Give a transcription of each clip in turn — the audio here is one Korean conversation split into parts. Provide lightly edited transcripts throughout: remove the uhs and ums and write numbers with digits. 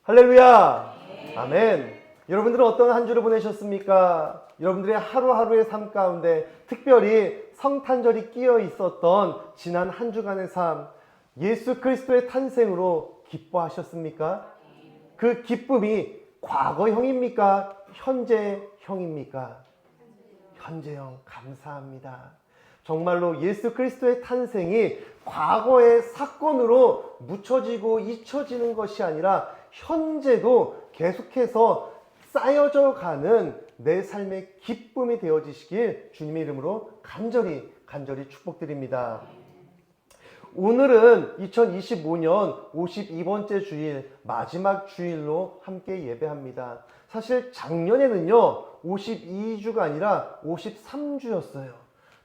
할렐루야! 아멘. 여러분들은 어떤 한 주를 보내셨습니까? 여러분들의 하루하루의 삶 가운데 특별히 성탄절이 끼어 있었던 지난 한 주간의 삶, 예수 그리스도의 탄생으로 기뻐하셨습니까? 그 기쁨이 과거형입니까? 현재형입니까? 현재형. 감사합니다. 정말로 예수 그리스도의 탄생이 과거의 사건으로 묻혀지고 잊혀지는 것이 아니라 현재도 계속해서 쌓여져 가는 내 삶의 기쁨이 되어지시길 주님의 이름으로 간절히 축복드립니다. 오늘은 2025년 52번째 주일, 마지막 주일로 함께 예배합니다. 사실 작년에는요 52주가 아니라 53주였어요.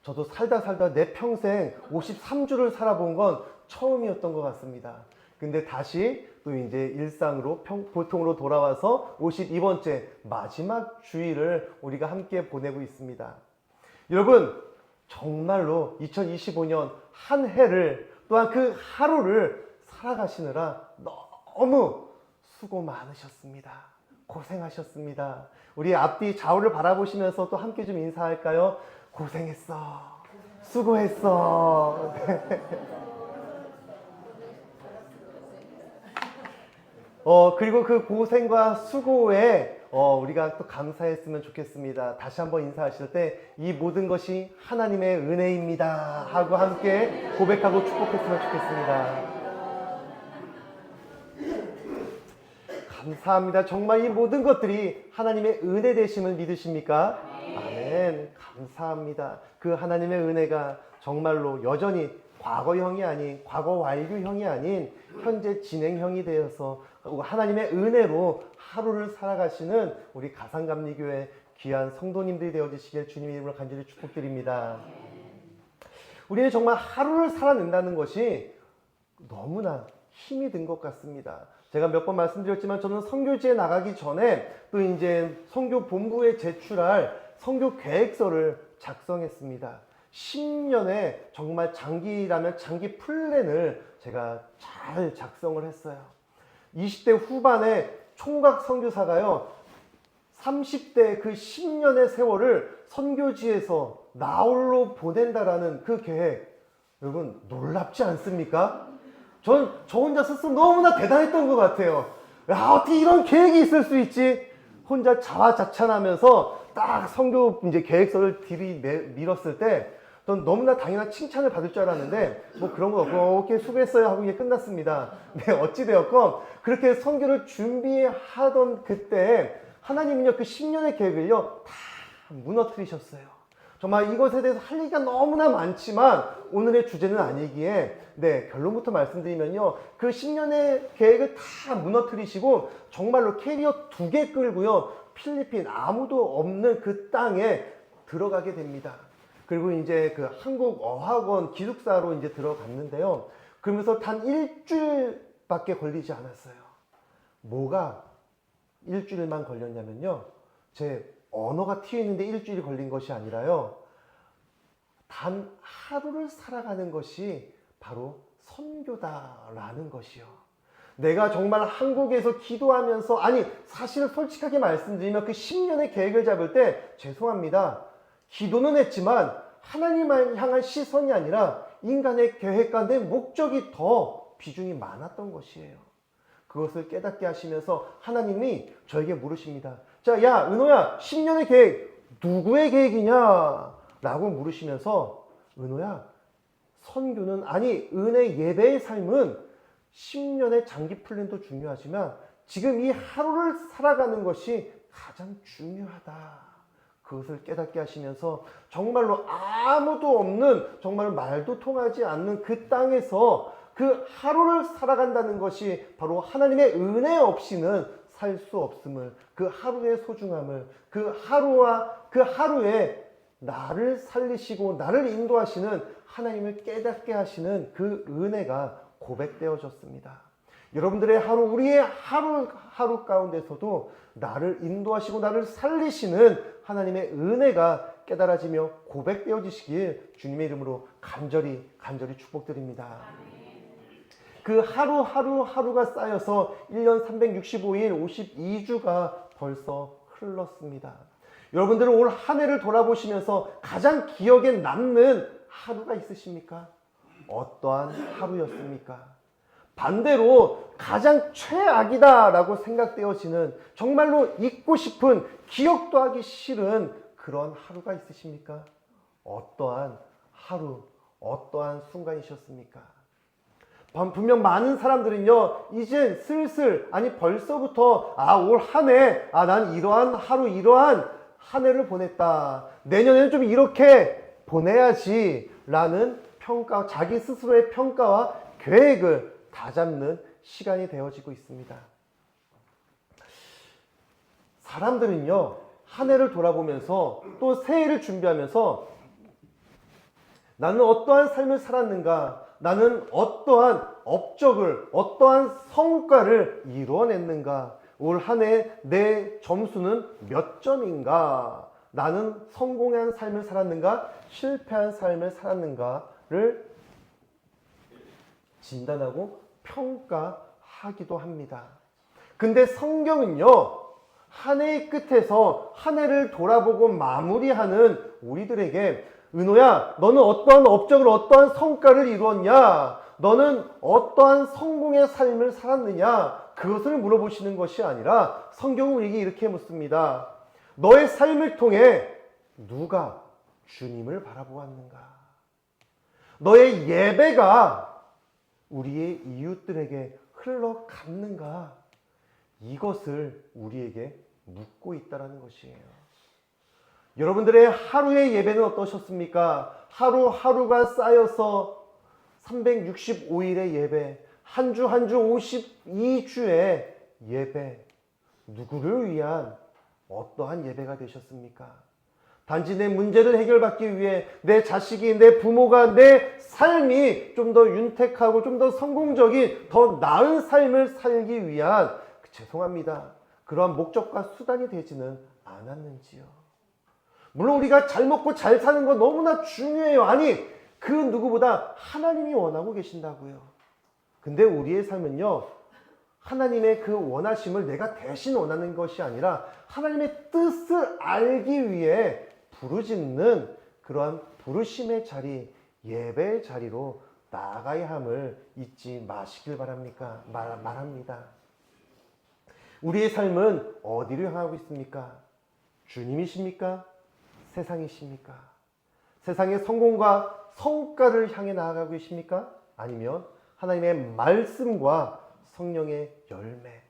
저도 살다 내 평생 53주를 살아본 건 처음이었던 것 같습니다. 근데 다시 또 이제 일상으로 보통으로 돌아와서 52번째 마지막 주일을 우리가 함께 보내고 있습니다. 여러분, 정말로 2025년 한 해를 또한 그 하루를 살아가시느라 너무 수고 많으셨습니다. 고생하셨습니다. 우리 앞뒤 좌우를 바라보시면서 또 함께 좀 인사할까요? 고생했어. 수고했어. 그리고 그 고생과 수고에 우리가 또 감사했으면 좋겠습니다. 다시 한번 인사하실 때 이 모든 것이 하나님의 은혜입니다 하고 함께 고백하고 축복했으면 좋겠습니다. 감사합니다. 정말 이 모든 것들이 하나님의 은혜 되심을 믿으십니까? 아멘. 감사합니다. 그 하나님의 은혜가 정말로 여전히 과거형이 아닌, 과거 완료형이 아닌 현재 진행형이 되어서 하나님의 은혜로 하루를 살아가시는 우리 가상감리교회 귀한 성도님들이 되어주시길 주님의 이름으로 간절히 축복드립니다. 우리는 정말 하루를 살아낸다는 것이 너무나 힘이 든 것 같습니다. 제가 몇 번 말씀드렸지만 저는 선교지에 나가기 전에 또 이제 선교 본부에 제출할 선교 계획서를 작성했습니다. 10년의 정말 장기라면 장기 플랜을 제가 잘 작성을 했어요. 20대 후반에 총각 선교사가요, 30대 그 10년의 세월을 선교지에서 나홀로 보낸다라는 그 계획, 여러분 놀랍지 않습니까? 저 혼자 스스로 너무나 대단했던 것 같아요. 야, 어떻게 이런 계획이 있을 수 있지? 혼자 자화자찬하면서 딱 선교 이제 계획서를 들이밀었을 때 전 너무나 당연한 칭찬을 받을 줄 알았는데 뭐 그런 거 없고 오케이 수고했어요 하고 이게 끝났습니다. 네, 어찌되었건 그렇게 선교를 준비하던 그때 하나님은요 그 10년의 계획을요 다 무너뜨리셨어요. 정말 이것에 대해서 할 얘기가 너무나 많지만 오늘의 주제는 아니기에 결론부터 말씀드리면요, 그 10년의 계획을 다 무너뜨리시고 정말로 캐리어 2개 끌고요 필리핀 아무도 없는 그 땅에 들어가게 됩니다. 그리고 이제 그 한국 어학원 기숙사로 이제 들어갔는데요. 그러면서 단 일주일밖에 걸리지 않았어요. 뭐가 일주일만 걸렸냐면요, 제 언어가 튀어있는데 일주일이 걸린 것이 아니라요, 단 하루를 살아가는 것이 바로 선교다라는 것이요. 내가 정말 한국에서 기도하면서, 아니 사실 솔직하게 말씀드리면 그 10년의 계획을 잡을 때 죄송합니다, 기도는 했지만 하나님을 향한 시선이 아니라 인간의 계획과 내 목적이 더 비중이 많았던 것이에요. 그것을 깨닫게 하시면서 하나님이 저에게 물으십니다. 자, 야 은호야, 10년의 계획 누구의 계획이냐? 라고 물으시면서, 은호야, 선교는, 아니 은혜 예배의 삶은 10년의 장기 플랜도 중요하지만 지금 이 하루를 살아가는 것이 가장 중요하다. 그것을 깨닫게 하시면서 정말로 아무도 없는, 정말 말도 통하지 않는 그 땅에서 그 하루를 살아간다는 것이 바로 하나님의 은혜 없이는 살 수 없음을, 그 하루의 소중함을, 그 하루와 그 하루에 나를 살리시고 나를 인도하시는 하나님을 깨닫게 하시는 그 은혜가 고백되어졌습니다. 여러분들의 하루, 우리의 하루 가운데서도 나를 인도하시고 나를 살리시는 하나님의 은혜가 깨달아지며 고백되어지시길 주님의 이름으로 간절히 축복드립니다. 그 하루가 쌓여서 1년 365일 52주가 벌써 흘렀습니다. 여러분들은 올 한 해를 돌아보시면서 가장 기억에 남는 하루가 있으십니까? 어떠한 하루였습니까? 반대로 가장 최악이다라고 생각되어지는, 정말로 잊고 싶은, 기억도 하기 싫은 그런 하루가 있으십니까? 어떠한 하루, 어떠한 순간이셨습니까? 분명 많은 사람들은요, 이제 슬슬, 아니 벌써부터 올 한 해, 난 이러한 하루, 이러한 한 해를 보냈다, 내년에는 좀 이렇게 보내야지 라는 평가, 자기 스스로의 평가와 계획을 다잡는 시간이 되어지고 있습니다. 사람들은요, 한 해를 돌아보면서 또 새해를 준비하면서 나는 어떠한 삶을 살았는가, 나는 어떠한 업적을, 어떠한 성과를 이루어냈는가, 올 한 해 내 점수는 몇 점인가, 나는 성공한 삶을 살았는가, 실패한 삶을 살았는가를 진단하고 평가하기도 합니다. 근데 성경은요, 한 해의 끝에서 한 해를 돌아보고 마무리하는 우리들에게, 은호야, 너는 어떠한 업적을, 어떠한 성과를 이루었냐, 너는 어떠한 성공의 삶을 살았느냐, 그것을 물어보시는 것이 아니라 성경은 우리에게 이렇게 묻습니다. 너의 삶을 통해 누가 주님을 바라보았는가? 너의 예배가 우리의 이웃들에게 흘러갔는가? 이것을 우리에게 묻고 있다는 것이에요. 여러분들의 하루의 예배는 어떠셨습니까? 하루하루가 쌓여서 365일의 예배, 한 주 한 주 52주의 예배, 누구를 위한 어떠한 예배가 되셨습니까? 단지 내 문제를 해결받기 위해 내 자식이, 내 부모가, 내 삶이 좀 더 윤택하고 좀 더 성공적인, 더 나은 삶을 살기 위한, 죄송합니다, 그러한 목적과 수단이 되지는 않았는지요. 물론 우리가 잘 먹고 잘 사는 건 너무나 중요해요. 아니, 그 누구보다 하나님이 원하고 계신다고요. 근데 우리의 삶은요, 하나님의 그 원하심을 내가 대신 원하는 것이 아니라 하나님의 뜻을 알기 위해 부르짖는 그러한 부르심의 자리, 예배의 자리로 나아가야 함을 잊지 마시길 말합니다. 우리의 삶은 어디로 향하고 있습니까? 주님이십니까? 세상이십니까? 세상의 성공과 성과를 향해 나아가고 계십니까? 아니면 하나님의 말씀과 성령의 열매,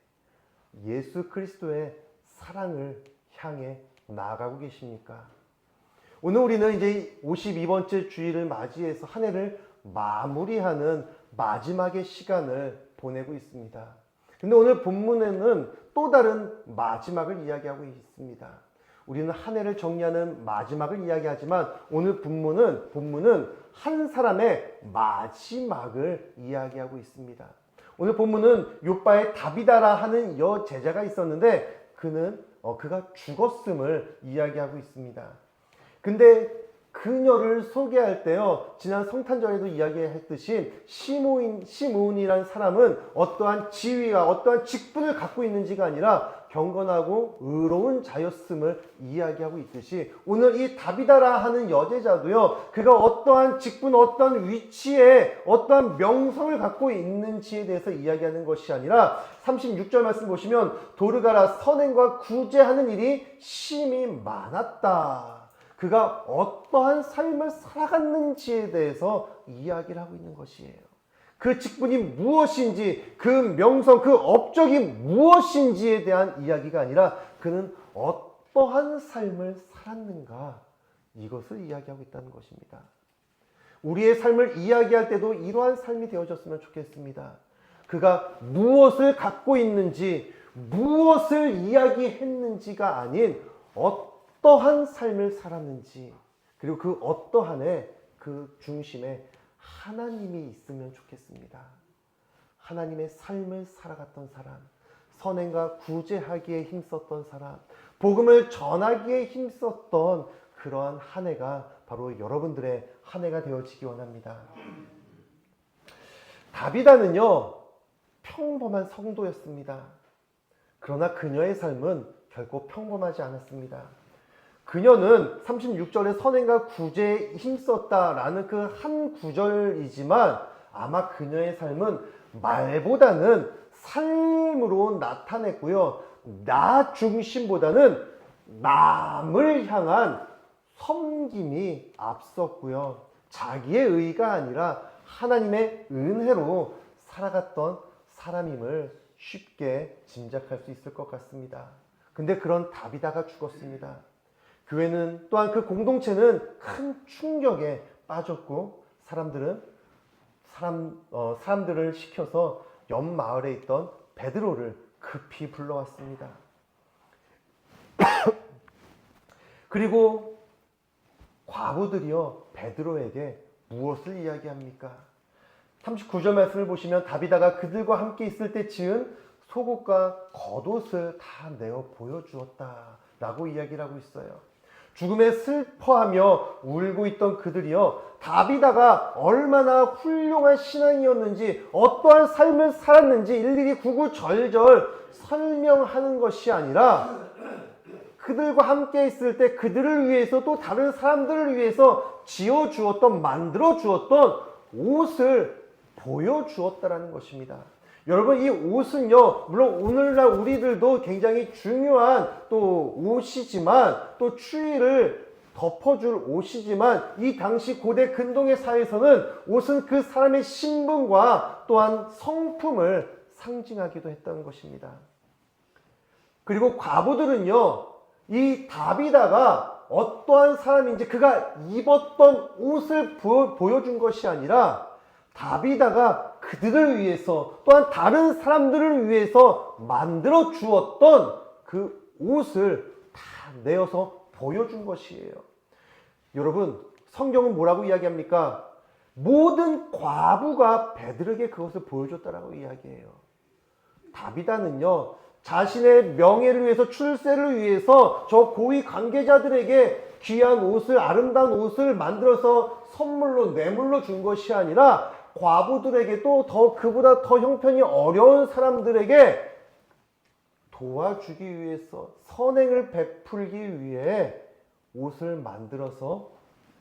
예수 그리스도의 사랑을 향해 나아가고 계십니까? 오늘 우리는 이제 52번째 주일을 맞이해서 한 해를 마무리하는 마지막의 시간을 보내고 있습니다. 근데 오늘 본문에는 또 다른 마지막을 이야기하고 있습니다. 우리는 한 해를 정리하는 마지막을 이야기하지만 오늘 본문은 한 사람의 마지막을 이야기하고 있습니다. 오늘 본문은 욥바의 다비다라 하는 여제자가 있었는데 그가 죽었음을 이야기하고 있습니다. 근데 그녀를 소개할 때요, 지난 성탄절에도 이야기했듯이 시므온이라는 사람은 어떠한 지위와 어떠한 직분을 갖고 있는지가 아니라 경건하고 의로운 자였음을 이야기하고 있듯이, 오늘 이 다비다라 하는 여제자도요, 그가 어떠한 직분, 어떠한 위치에 어떠한 명성을 갖고 있는지에 대해서 이야기하는 것이 아니라 36절 말씀 보시면, 도르가라, 선행과 구제하는 일이 심히 많았다. 그가 어떠한 삶을 살아갔는지에 대해서 이야기를 하고 있는 것이에요. 그 직분이 무엇인지, 그 명성, 그 업적이 무엇인지에 대한 이야기가 아니라 그는 어떠한 삶을 살았는가, 이것을 이야기하고 있다는 것입니다. 우리의 삶을 이야기할 때도 이러한 삶이 되어졌으면 좋겠습니다. 그가 무엇을 갖고 있는지, 무엇을 이야기했는지가 아닌 어떠한 삶을 살았는지, 그리고 그 어떠한에 그 중심에 하나님이 있으면 좋겠습니다. 하나님의 삶을 살아갔던 사람, 선행과 구제하기에 힘썼던 사람, 복음을 전하기에 힘썼던 그러한 한 해가 바로 여러분들의 한 해가 되어지기 원합니다. 다비다는요, 평범한 성도였습니다. 그러나 그녀의 삶은 결코 평범하지 않았습니다. 그녀는 36절에 선행과 구제에 힘썼다라는 그 한 구절이지만 아마 그녀의 삶은 말보다는 삶으로 나타냈고요. 나 중심보다는 남을 향한 섬김이 앞섰고요. 자기의 의가 아니라 하나님의 은혜로 살아갔던 사람임을 쉽게 짐작할 수 있을 것 같습니다. 근데 그런 다비다가 죽었습니다. 교회는 또한 그 공동체는 큰 충격에 빠졌고 사람들을 시켜서 옆 마을에 있던 베드로를 급히 불러왔습니다. 그리고 과부들이요, 베드로에게 무엇을 이야기합니까? 39절 말씀을 보시면 다비다가 그들과 함께 있을 때 지은 속옷과 겉옷을 다 내어 보여주었다 라고 이야기를 하고 있어요. 죽음에 슬퍼하며 울고 있던 그들이요, 다비다가 얼마나 훌륭한 신앙이었는지, 어떠한 삶을 살았는지 일일이 구구절절 설명하는 것이 아니라 그들과 함께 있을 때 그들을 위해서 또 다른 사람들을 위해서 지어주었던, 만들어주었던 옷을 보여주었다라는 것입니다. 여러분, 이 옷은요, 물론 오늘날 우리들도 굉장히 중요한 또 옷이지만, 또 추위를 덮어줄 옷이지만, 이 당시 고대 근동의 사회에서는 옷은 그 사람의 신분과 또한 성품을 상징하기도 했다는 것입니다. 그리고 과부들은요, 이 다비다가 어떠한 사람인지 그가 입었던 옷을 보여준 것이 아니라 다비다가 그들을 위해서 또한 다른 사람들을 위해서 만들어 주었던 그 옷을 다 내어서 보여준 것이에요. 여러분, 성경은 뭐라고 이야기합니까? 모든 과부가 베드로에게 그것을 보여줬다라고 이야기해요. 다비다는요, 자신의 명예를 위해서, 출세를 위해서 저 고위 관계자들에게 귀한 옷을, 아름다운 옷을 만들어서 선물로, 뇌물로 준 것이 아니라 과부들에게, 또 그보다 더 형편이 어려운 사람들에게 도와주기 위해서, 선행을 베풀기 위해 옷을 만들어서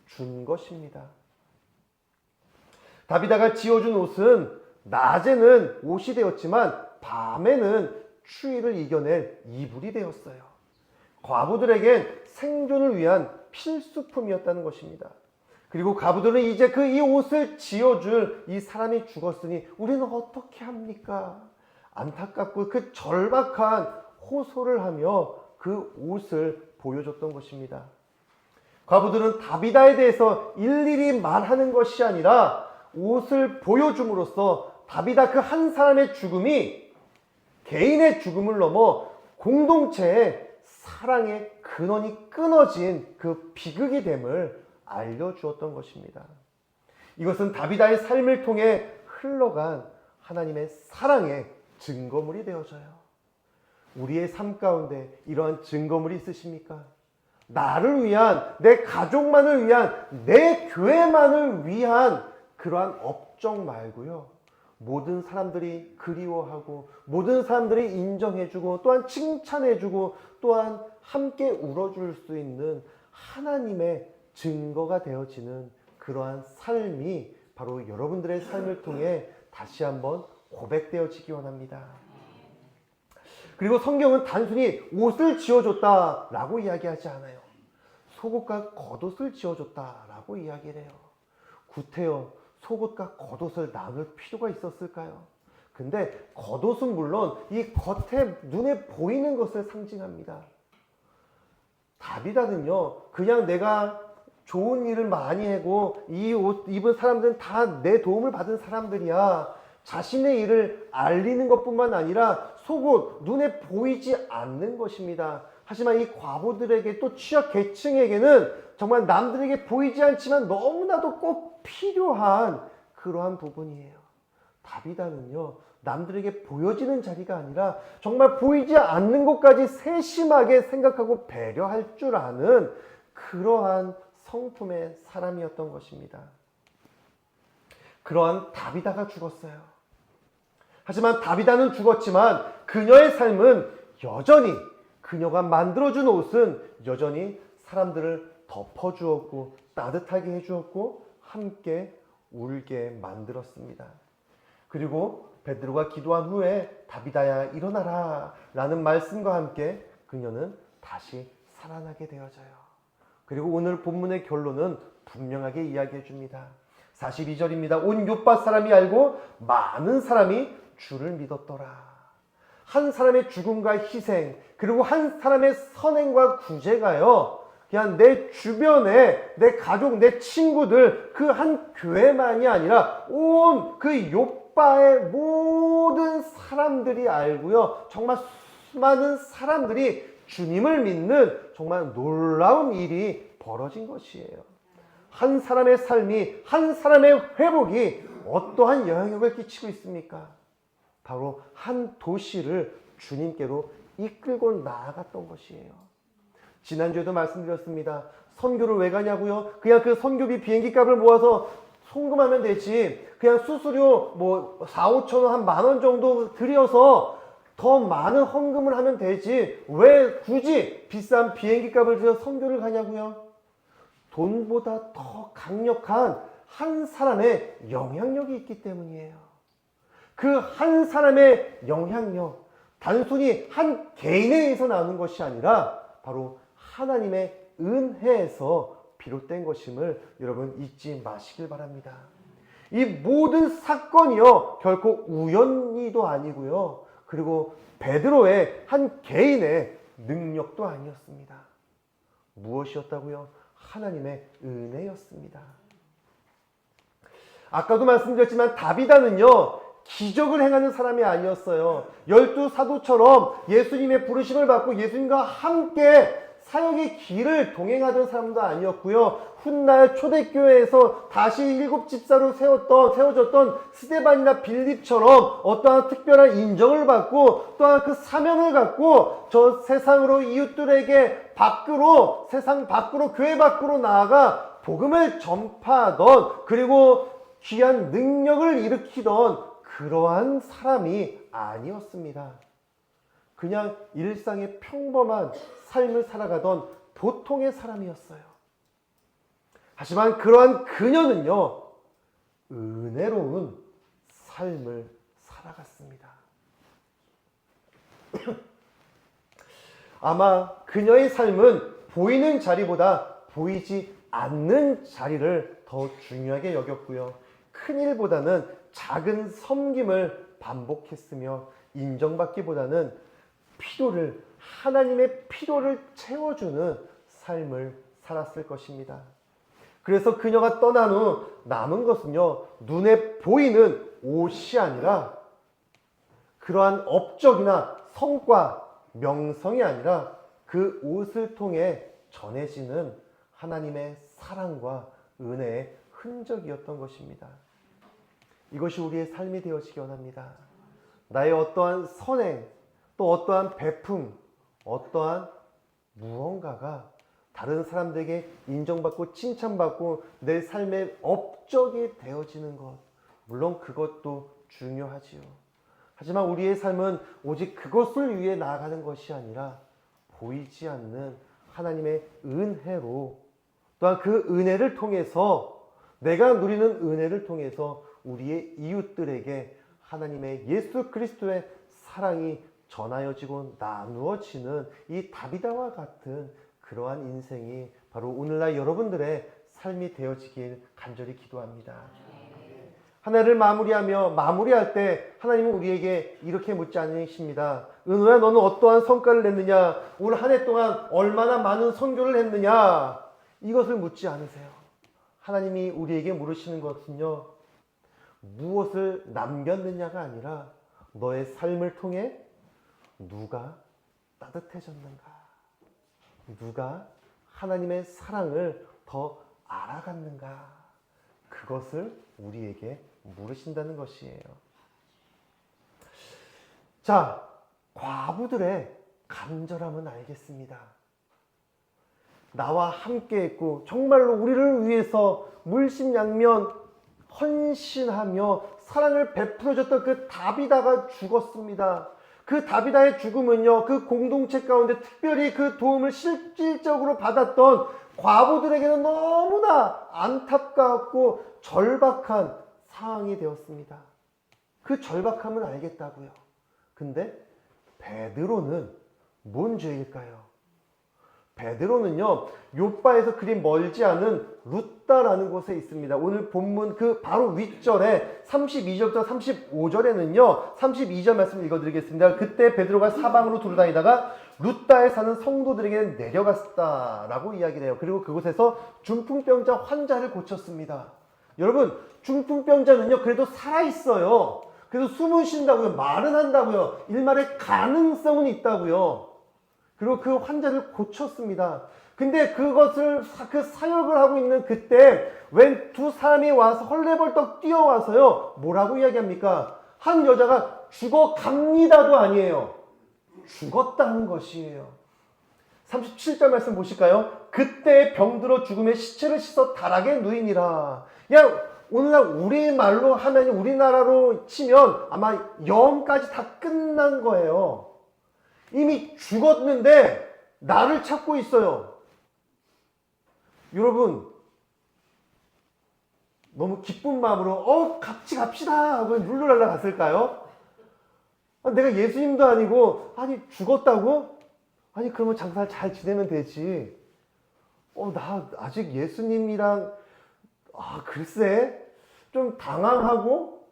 준 것입니다. 다비다가 지어준 옷은 낮에는 옷이 되었지만 밤에는 추위를 이겨낼 이불이 되었어요. 과부들에겐 생존을 위한 필수품이었다는 것입니다. 그리고 과부들은 이제 이 옷을 지어줄 이 사람이 죽었으니 우리는 어떻게 합니까? 안타깝고 그 절박한 호소를 하며 그 옷을 보여줬던 것입니다. 과부들은 다비다에 대해서 일일이 말하는 것이 아니라 옷을 보여줌으로써 다비다 그 한 사람의 죽음이 개인의 죽음을 넘어 공동체의 사랑의 근원이 끊어진 그 비극이 됨을 알려주었던 것입니다. 이것은 다비다의 삶을 통해 흘러간 하나님의 사랑의 증거물이 되어져요. 우리의 삶 가운데 이러한 증거물이 있으십니까? 나를 위한, 내 가족만을 위한, 내 교회만을 위한 그러한 업적 말고요, 모든 사람들이 그리워하고 모든 사람들이 인정해주고 또한 칭찬해주고 또한 함께 울어줄 수 있는 하나님의 증거가 되어지는 그러한 삶이 바로 여러분들의 삶을 통해 다시 한번 고백되어지기 원합니다. 그리고 성경은 단순히 옷을 지어줬다라고 이야기하지 않아요. 속옷과 겉옷을 지어줬다라고 이야기를 해요. 구태여 속옷과 겉옷을 나눌 필요가 있었을까요? 근데 겉옷은 물론 이 겉에 눈에 보이는 것을 상징합니다. 다비다는요, 그냥 내가 좋은 일을 많이 하고 이 옷 입은 사람들은 다 내 도움을 받은 사람들이야, 자신의 일을 알리는 것뿐만 아니라 속옷, 눈에 보이지 않는 것입니다. 하지만 이 과부들에게, 또 취약 계층에게는 정말 남들에게 보이지 않지만 너무나도 꼭 필요한 그러한 부분이에요. 다비다는요, 남들에게 보여지는 자리가 아니라 정말 보이지 않는 것까지 세심하게 생각하고 배려할 줄 아는 그러한 성품의 사람이었던 것입니다. 그러한 다비다가 죽었어요. 하지만 다비다는 죽었지만 그녀의 삶은 여전히, 그녀가 만들어준 옷은 여전히 사람들을 덮어주었고 따뜻하게 해주었고 함께 울게 만들었습니다. 그리고 베드로가 기도한 후에 다비다야 일어나라 라는 말씀과 함께 그녀는 다시 살아나게 되어져요. 그리고 오늘 본문의 결론은 분명하게 이야기해 줍니다. 42절입니다. 온 요파 사람이 알고 많은 사람이 주를 믿었더라. 한 사람의 죽음과 희생, 그리고 한 사람의 선행과 구제가요, 그냥 내 주변에 내 가족, 내 친구들, 그 한 교회만이 아니라 온 그 요파의 모든 사람들이 알고요, 정말 수많은 사람들이 주님을 믿는 정말 놀라운 일이 벌어진 것이에요. 한 사람의 삶이, 한 사람의 회복이 어떠한 영향력을 끼치고 있습니까? 바로 한 도시를 주님께로 이끌고 나아갔던 것이에요. 지난주에도 말씀드렸습니다. 선교를 왜 가냐고요? 그냥 그 선교비 비행기 값을 모아서 송금하면 되지. 그냥 수수료 뭐 4, 5천 원, 한 10,000원 정도 들여서 더 많은 헌금을 하면 되지. 왜 굳이 비싼 비행기 값을 들여 선교를 가냐고요? 돈보다 더 강력한 한 사람의 영향력이 있기 때문이에요. 그 한 사람의 영향력, 단순히 한 개인에 의해서 나오는 것이 아니라 바로 하나님의 은혜에서 비롯된 것임을 여러분 잊지 마시길 바랍니다. 이 모든 사건이요, 결코 우연히도 아니고요, 그리고 베드로의 한 개인의 능력도 아니었습니다. 무엇이었다고요? 하나님의 은혜였습니다. 아까도 말씀드렸지만 다비다는요, 기적을 행하는 사람이 아니었어요. 12사도처럼 예수님의 부르심을 받고 예수님과 함께 사역의 길을 동행하던 사람도 아니었고요. 훗날 초대교회에서 다시 7집사로 세워졌던 스데반이나 빌립처럼 어떠한 특별한 인정을 받고 또한 그 사명을 갖고 저 세상으로 이웃들에게 밖으로, 세상 밖으로, 교회 밖으로 나아가 복음을 전파하던, 그리고 귀한 능력을 일으키던 그러한 사람이 아니었습니다. 그냥 일상의 평범한 삶을 살아가던 보통의 사람이었어요. 하지만 그러한 그녀는요, 은혜로운 삶을 살아갔습니다. 아마 그녀의 삶은 보이는 자리보다 보이지 않는 자리를 더 중요하게 여겼고요. 큰 일보다는 작은 섬김을 반복했으며 인정받기보다는 하나님의 필요를 채워주는 삶을 살았을 것입니다. 그래서 그녀가 떠난 후 남은 것은요, 눈에 보이는 옷이 아니라 그러한 업적이나 성과, 명성이 아니라 그 옷을 통해 전해지는 하나님의 사랑과 은혜의 흔적이었던 것입니다. 이것이 우리의 삶이 되어지기 원합니다. 나의 어떠한 선행, 또 어떠한 베품, 어떠한 무언가가 다른 사람들에게 인정받고 칭찬받고 내 삶의 업적이 되어지는 것, 물론 그것도 중요하지요. 하지만 우리의 삶은 오직 그것을 위해 나아가는 것이 아니라 보이지 않는 하나님의 은혜로, 또한 그 은혜를 통해서, 내가 누리는 은혜를 통해서 우리의 이웃들에게 하나님의 예수 그리스도의 사랑이 전하여지고 나누어지는 이 다비다와 같은 그러한 인생이 바로 오늘날 여러분들의 삶이 되어지길 간절히 기도합니다. 한 해를 마무리할 때 하나님은 우리에게 이렇게 묻지 않으십니다. 은호야, 너는 어떠한 성과를 냈느냐? 올 한 해 동안 얼마나 많은 선교를 했느냐? 이것을 묻지 않으세요. 하나님이 우리에게 물으시는 것은요, 무엇을 남겼느냐가 아니라 너의 삶을 통해 누가 따뜻해졌는가? 누가 하나님의 사랑을 더 알아갔는가? 그것을 우리에게 물으신다는 것이에요. 자, 과부들의 간절함은 알겠습니다. 나와 함께 했고 정말로 우리를 위해서 물심양면 헌신하며 사랑을 베풀어줬던 그 다비다가 죽었습니다. 그 다비다의 죽음은요, 그 공동체 가운데 특별히 그 도움을 실질적으로 받았던 과부들에게는 너무나 안타깝고 절박한 상황이 되었습니다. 그 절박함은 알겠다고요. 근데 베드로는 뭔 죄일까요? 베드로는요, 욥바에서 그리 멀지 않은 룻다라는 곳에 있습니다. 오늘 본문 그 바로 윗절에 32절부터 35절에는요, 32절 말씀 읽어드리겠습니다. 그때 베드로가 사방으로 돌아다니다가 룻다에 사는 성도들에게 내려갔다라고 이야기를 해요. 그리고 그곳에서 중풍병자 환자를 고쳤습니다. 여러분, 중풍병자는요, 그래도 살아있어요. 그래도 숨은 쉰다고요. 말은 한다고요. 일말의 가능성은 있다고요. 그리고 그 환자를 고쳤습니다. 근데 그것을 그 사역을 하고 있는 그때 웬 두 사람이 와서 헐레벌떡 뛰어와서요. 뭐라고 이야기합니까? 한 여자가 죽어갑니다도 아니에요. 죽었다는 것이에요. 37절 말씀 보실까요? 그때 병들어 죽음의 시체를 씻어 다락에 누이니라. 야, 오늘날 우리말로 하면 우리나라로 치면 아마 영까지 다 끝난 거예요. 이미 죽었는데 나를 찾고 있어요. 여러분, 너무 기쁜 마음으로 같이 갑시다 하고 룰루랄라 갔을까요? 내가 예수님도 아니고 아니 죽었다고? 아니 그러면 장사 잘 지내면 되지. 나 아직 예수님이랑 글쎄 좀 당황하고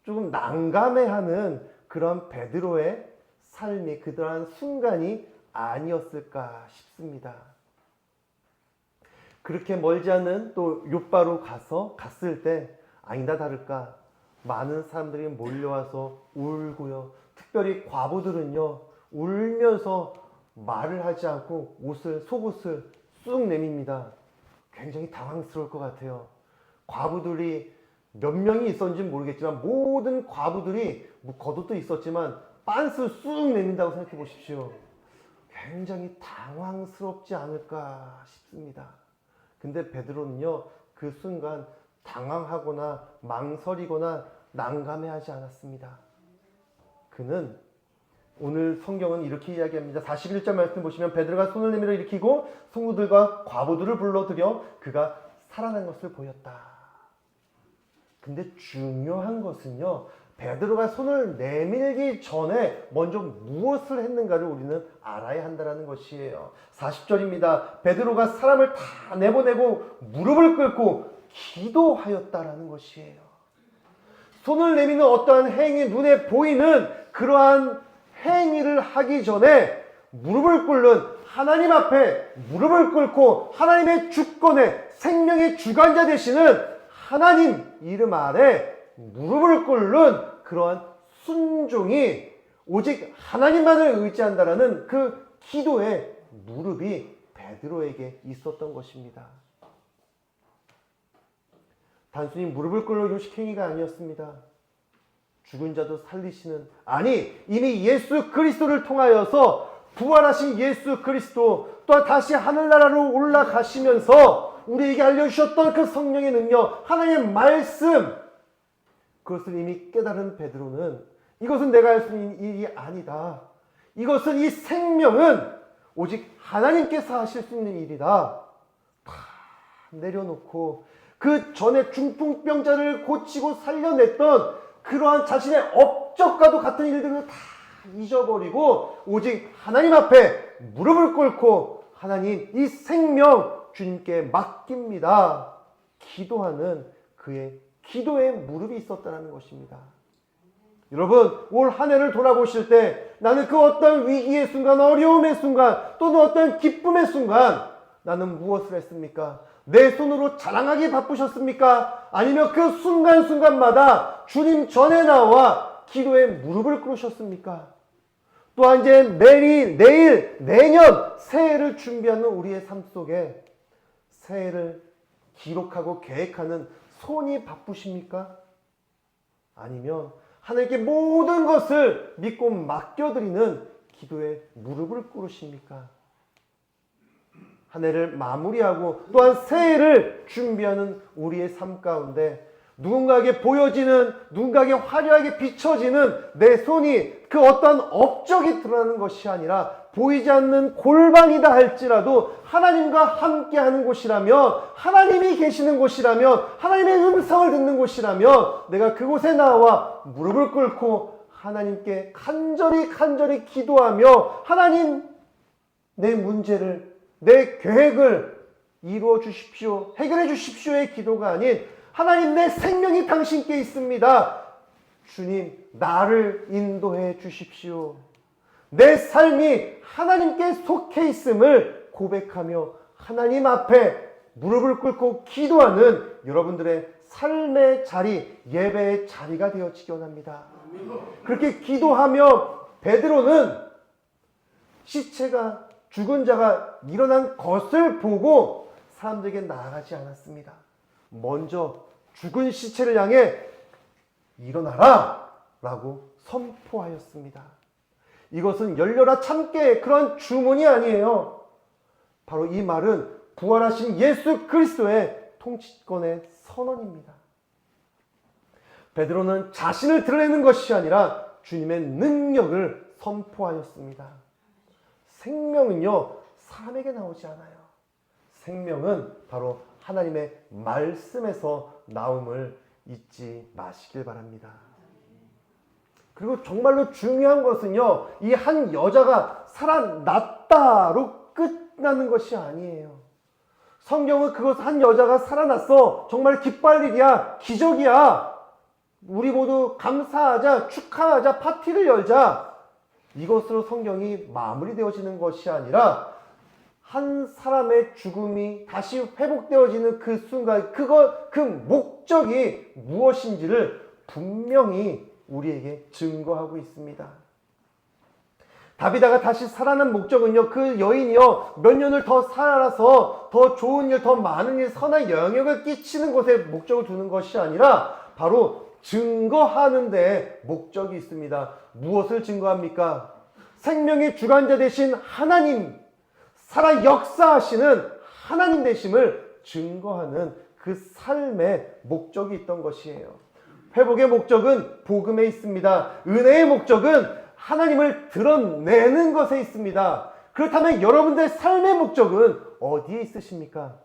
조금 난감해하는 그런 베드로의 삶이 그러한 순간이 아니었을까 싶습니다. 그렇게 멀지 않은 또 욥바로 갔을 때 아니다 다를까 많은 사람들이 몰려와서 울고요. 특별히 과부들은요 울면서 말을 하지 않고 속옷을 쑥 내밉니다. 굉장히 당황스러울 것 같아요. 과부들이 몇 명이 있었는지 모르겠지만 모든 과부들이 겉옷도 있었지만 빤스를 쑥 내민다고 생각해 보십시오. 굉장히 당황스럽지 않을까 싶습니다. 근데 베드로는요 그 순간 당황하거나 망설이거나 난감해하지 않았습니다. 그는 오늘 성경은 이렇게 이야기합니다. 41절 말씀 보시면 베드로가 손을 내밀어 일으키고 성도들과 과부들을 불러들여 그가 살아난 것을 보였다. 근데 중요한 것은요, 베드로가 손을 내밀기 전에 먼저 무엇을 했는가를 우리는 알아야 한다는 것이에요. 40절입니다. 베드로가 사람을 다 내보내고 무릎을 꿇고 기도하였다라는 것이에요. 손을 내미는 어떠한 행위, 눈에 보이는 그러한 행위를 하기 전에 무릎을 꿇는 하나님 앞에 무릎을 꿇고 하나님의 주권의 생명의 주관자 되시는 하나님 이름 아래 무릎을 꿇는 그러한 순종이 오직 하나님만을 의지한다라는 그 기도의 무릎이 베드로에게 있었던 것입니다. 단순히 무릎을 꿇는 요식 행위가 아니었습니다. 죽은 자도 살리시는, 아니 이미 예수 그리스도를 통하여서 부활하신 예수 그리스도 또한 다시 하늘나라로 올라가시면서 우리에게 알려주셨던 그 성령의 능력, 하나님의 말씀, 그것을 이미 깨달은 베드로는 이것은 내가 할 수 있는 일이 아니다. 이것은 이 생명은 오직 하나님께서 하실 수 있는 일이다. 다 내려놓고 그 전에 중풍병자를 고치고 살려냈던 그러한 자신의 업적과도 같은 일들을 다 잊어버리고 오직 하나님 앞에 무릎을 꿇고 하나님 이 생명 주님께 맡깁니다. 기도하는 그의 기도의 무릎이 있었다는 것입니다. 여러분, 올 한 해를 돌아보실 때 나는 그 어떤 위기의 순간, 어려움의 순간, 또는 어떤 기쁨의 순간 나는 무엇을 했습니까? 내 손으로 자랑하기 바쁘셨습니까? 아니면 그 순간순간마다 주님 전에 나와 기도에 무릎을 꿇으셨습니까? 또한 이제 내일, 내년 새해를 준비하는 우리의 삶 속에 새해를 기록하고 계획하는 손이 바쁘십니까? 아니면 하나님께 모든 것을 믿고 맡겨드리는 기도에 무릎을 꿇으십니까? 한 해를 마무리하고 또한 새해를 준비하는 우리의 삶 가운데 누군가에게 보여지는, 누군가에게 화려하게 비춰지는 내 손이 그 어떤 업적이 드러나는 것이 아니라 보이지 않는 골방이다 할지라도 하나님과 함께하는 곳이라면, 하나님이 계시는 곳이라면, 하나님의 음성을 듣는 곳이라면 내가 그곳에 나와 무릎을 꿇고 하나님께 간절히 기도하며 하나님, 내 문제를, 내 계획을 이루어 주십시오, 해결해 주십시오의 기도가 아닌 하나님, 내 생명이 당신께 있습니다. 주님, 나를 인도해 주십시오. 내 삶이 하나님께 속해 있음을 고백하며 하나님 앞에 무릎을 꿇고 기도하는 여러분들의 삶의 자리, 예배의 자리가 되어지기 원합니다. 그렇게 기도하며 베드로는 시체가, 죽은 자가 일어난 것을 보고 사람들에게 나아가지 않았습니다. 먼저 죽은 시체를 향해 일어나라 라고 선포하였습니다. 이것은 열려라 참깨 그런 주문이 아니에요. 바로 이 말은 부활하신 예수 그리스도의 통치권의 선언입니다. 베드로는 자신을 드러내는 것이 아니라 주님의 능력을 선포하였습니다. 생명은요, 사람에게 나오지 않아요. 생명은 바로 하나님의 말씀에서 나옴을 잊지 마시길 바랍니다. 그리고 정말로 중요한 것은요, 이 한 여자가 살아났다로 끝나는 것이 아니에요. 성경은 그것 한 여자가 살아났어, 정말 기뻐할 일이야, 기적이야, 우리 모두 감사하자, 축하하자, 파티를 열자, 이것으로 성경이 마무리되어지는 것이 아니라 한 사람의 죽음이 다시 회복되어지는 그 순간, 그 목적이 무엇인지를 분명히 우리에게 증거하고 있습니다. 다비다가 다시 살아난 목적은요, 그 여인이요, 몇 년을 더 살아서 더 좋은 일, 더 많은 일, 선한 영향을 끼치는 것에 목적을 두는 것이 아니라 바로 증거하는 데 목적이 있습니다. 무엇을 증거합니까? 생명의 주관자 되신 하나님, 살아 역사하시는 하나님 되심을 증거하는 그 삶의 목적이 있던 것이에요. 회복의 목적은 복음에 있습니다. 은혜의 목적은 하나님을 드러내는 것에 있습니다. 그렇다면 여러분들의 삶의 목적은 어디에 있으십니까?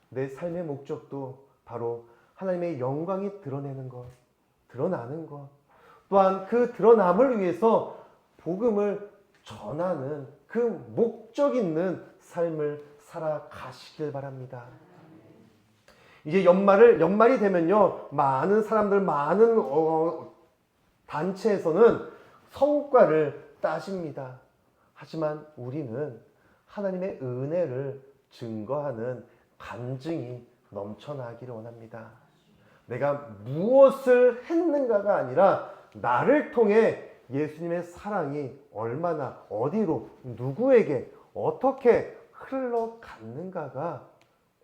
내 삶의 목적도 바로 하나님의 영광이 드러나는 것, 또한 그 드러남을 위해서 복음을 전하는 그 목적 있는 삶을 살아가시길 바랍니다. 이제 연말이 되면요, 많은 사람들, 많은 단체에서는 성과를 따집니다. 하지만 우리는 하나님의 은혜를 증거하는 간증이 넘쳐나기를 원합니다. 내가 무엇을 했는가가 아니라 나를 통해 예수님의 사랑이 얼마나, 어디로, 누구에게, 어떻게 흘러갔는가가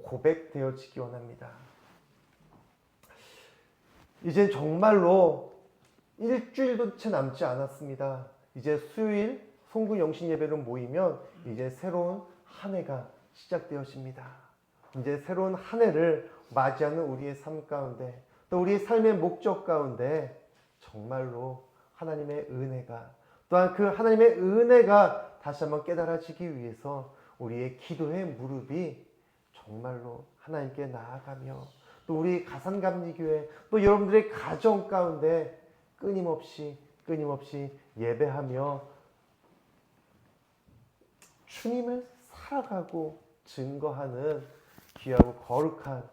고백되어지기 원합니다. 이제 정말로 일주일도 채 남지 않았습니다. 이제 수요일 송구 영신 예배로 모이면 이제 새로운 한 해가 시작되어집니다. 이제 새로운 한 해를 맞이하는 우리의 삶 가운데, 또 우리의 삶의 목적 가운데 정말로 하나님의 은혜가, 또한 그 하나님의 은혜가 다시 한번 깨달아지기 위해서 우리의 기도의 무릎이 정말로 하나님께 나아가며, 또 우리 가산감리교회, 또 여러분들의 가정 가운데 끊임없이 예배하며 주님을 살아가고 증거하는 귀하고 거룩한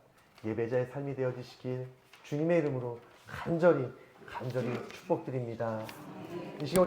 예배자의 삶이 되어지시길 주님의 이름으로 간절히 축복드립니다. 이 시간